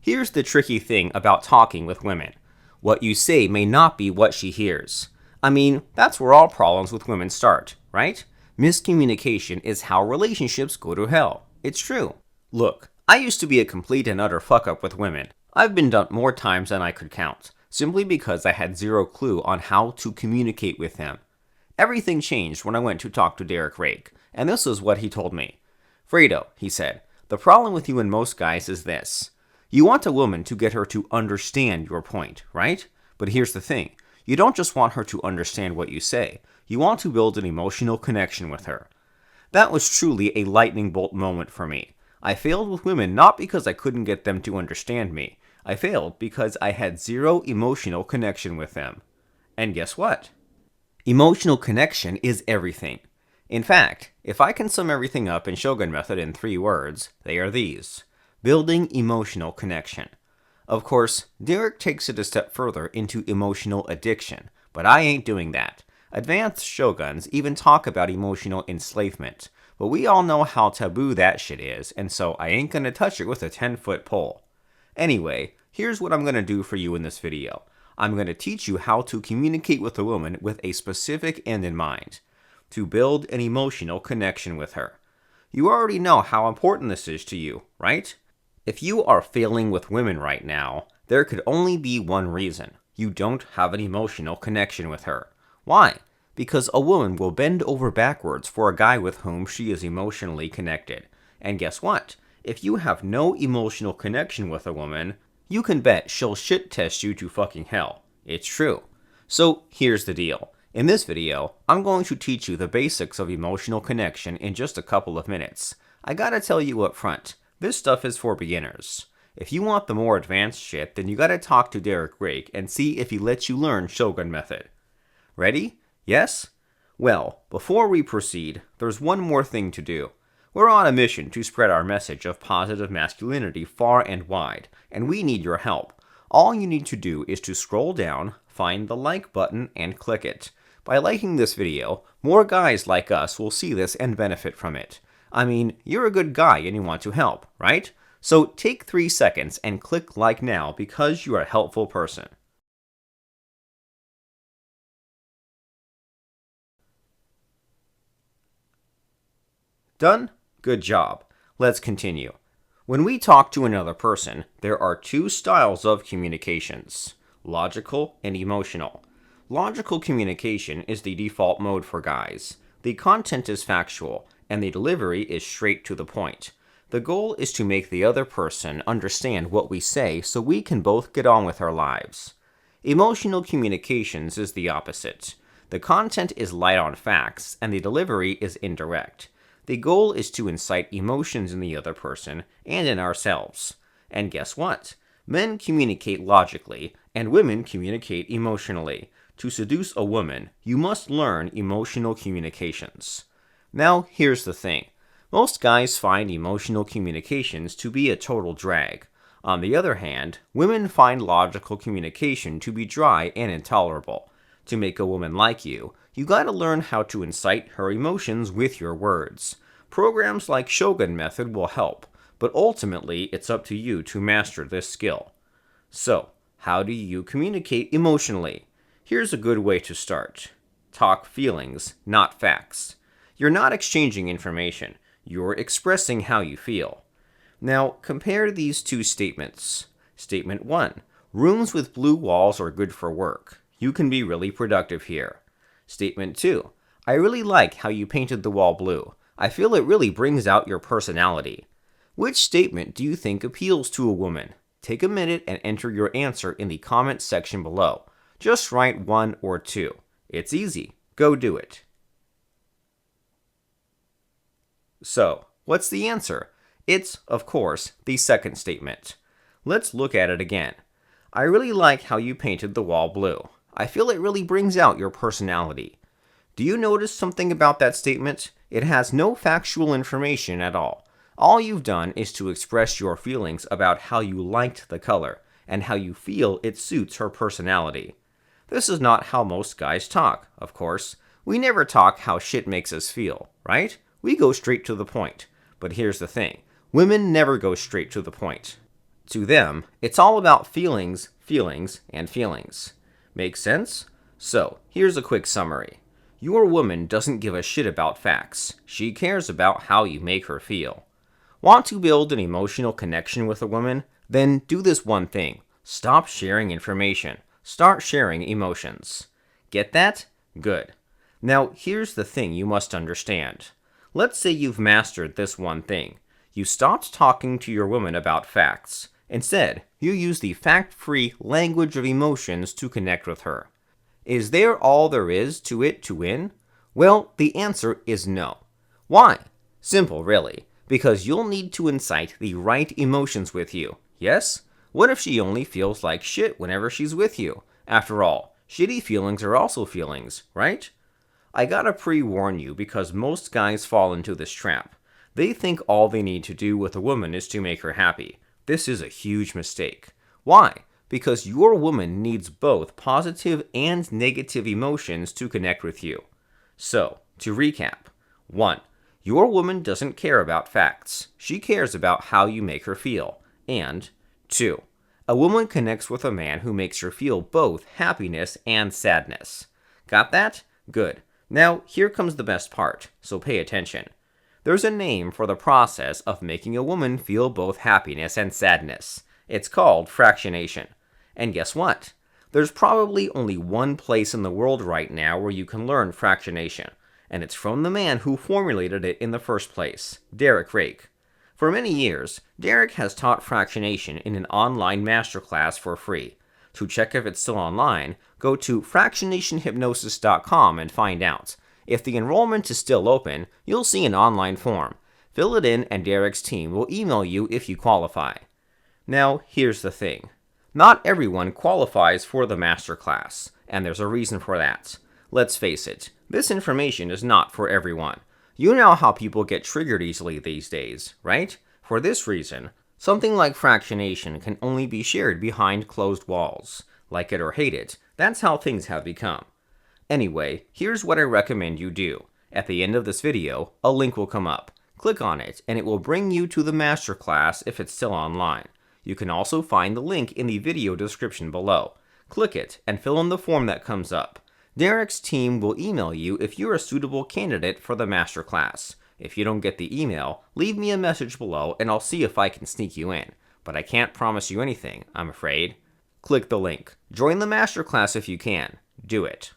Here's the tricky thing about talking with women. What you say may not be what she hears. I mean, that's where all problems with women start, right? Miscommunication is how relationships go to hell. It's true. Look, I used to be a complete and utter fuck up with women. I've been dumped more times than I could count, simply because I had zero clue on how to communicate with them. Everything changed when I went to talk to Derek Rake, and this is what he told me. Fredo, he said, the problem with you and most guys is this. You want a woman to get her to understand your point, right? But here's the thing. You don't just want her to understand what you say. You want to build an emotional connection with her. That was truly a lightning bolt moment for me. I failed with women not because I couldn't get them to understand me. I failed because I had zero emotional connection with them. And guess what? Emotional connection is everything. In fact, if I can sum everything up in Shogun Method in 3 words, they are these. Building emotional connection. Of course, Derek takes it a step further into emotional addiction, but I ain't doing that. Advanced shoguns even talk about emotional enslavement, but we all know how taboo that shit is, and so I ain't gonna touch it with a 10-foot pole. Anyway, here's what I'm gonna do for you in this video. I'm gonna teach you how to communicate with a woman with a specific end in mind. To build an emotional connection with her. You already know how important this is to you, right? If you are failing with women right now, there could only be one reason. You don't have an emotional connection with her. Why? Because a woman will bend over backwards for a guy with whom she is emotionally connected. And guess what? If you have no emotional connection with a woman, you can bet she'll shit test you to fucking hell. It's true. So here's the deal. In this video, I'm going to teach you the basics of emotional connection in just a couple of minutes. I gotta tell you up front, this stuff is for beginners. If you want the more advanced shit, then you gotta talk to Derek Rake and see if he lets you learn Shogun Method. Ready? Yes? Well, before we proceed, there's one more thing to do. We're on a mission to spread our message of positive masculinity far and wide, and we need your help. All you need to do is to scroll down, find the like button, and click it. By liking this video, more guys like us will see this and benefit from it. I mean, you're a good guy and you want to help, right? So take 3 seconds and click like now because you are a helpful person. Done? Good job. Let's continue. When we talk to another person, there are 2 styles of communications, logical and emotional. Logical communication is the default mode for guys. The content is factual, and the delivery is straight to the point. The goal is to make the other person understand what we say so we can both get on with our lives. Emotional communications is the opposite. The content is light on facts, and the delivery is indirect. The goal is to incite emotions in the other person and in ourselves. And guess what? Men communicate logically, and women communicate emotionally. To seduce a woman, you must learn emotional communications. Now, here's the thing. Most guys find emotional communications to be a total drag. On the other hand, women find logical communication to be dry and intolerable. To make a woman like you gotta learn how to incite her emotions with your words. Programs like Shogun Method will help, but ultimately it's up to you to master this skill. So, how do you communicate emotionally? Here's a good way to start. Talk feelings, not facts. You're not exchanging information, you're expressing how you feel. Now, compare these 2 statements. Statement 1. Rooms with blue walls are good for work. You can be really productive here. Statement 2. I really like how you painted the wall blue. I feel it really brings out your personality. Which statement do you think appeals to a woman? Take a minute and enter your answer in the comments section below. Just write 1 or 2. It's easy. Go do it. So, what's the answer? It's, of course, the second statement. Let's look at it again. I really like how you painted the wall blue. I feel it really brings out your personality. Do you notice something about that statement? It has no factual information at all. All you've done is to express your feelings about how you liked the color, and how you feel it suits her personality. This is not how most guys talk, of course. We never talk how shit makes us feel, right? We go straight to the point. But here's the thing. Women never go straight to the point. To them, it's all about feelings, feelings, and feelings. Make sense? So, here's a quick summary. Your woman doesn't give a shit about facts. She cares about how you make her feel. Want to build an emotional connection with a woman? Then do this one thing. Stop sharing information. Start sharing emotions. Get that? Good. Now, here's the thing you must understand. Let's say you've mastered this one thing. You stopped talking to your woman about facts. Instead, you use the fact-free language of emotions to connect with her. Is there all there is to it to win? Well, the answer is no. Why? Simple, really. Because you'll need to incite the right emotions with you. Yes? What if she only feels like shit whenever she's with you? After all, shitty feelings are also feelings, right? I gotta pre-warn you because most guys fall into this trap. They think all they need to do with a woman is to make her happy. This is a huge mistake. Why? Because your woman needs both positive and negative emotions to connect with you. So, to recap. 1. Your woman doesn't care about facts. She cares about how you make her feel. And 2. A woman connects with a man who makes her feel both happiness and sadness. Got that? Good. Now, here comes the best part, so pay attention. There's a name for the process of making a woman feel both happiness and sadness. It's called fractionation. And guess what? There's probably only one place in the world right now where you can learn fractionation, and it's from the man who formulated it in the first place, Derek Rake. For many years, Derek has taught fractionation in an online masterclass for free. To check if it's still online, go to fractionationhypnosis.com and find out. If the enrollment is still open, you'll see an online form. Fill it in and Derek's team will email you if you qualify. Now, here's the thing. Not everyone qualifies for the masterclass, and there's a reason for that. Let's face it, this information is not for everyone. You know how people get triggered easily these days, right? For this reason, something like fractionation can only be shared behind closed walls. Like it or hate it, that's how things have become. Anyway, here's what I recommend you do. At the end of this video, a link will come up. Click on it, and it will bring you to the masterclass if it's still online. You can also find the link in the video description below. Click it, and fill in the form that comes up. Derek's team will email you if you're a suitable candidate for the masterclass. If you don't get the email, leave me a message below and I'll see if I can sneak you in. But I can't promise you anything, I'm afraid. Click the link. Join the masterclass if you can. Do it.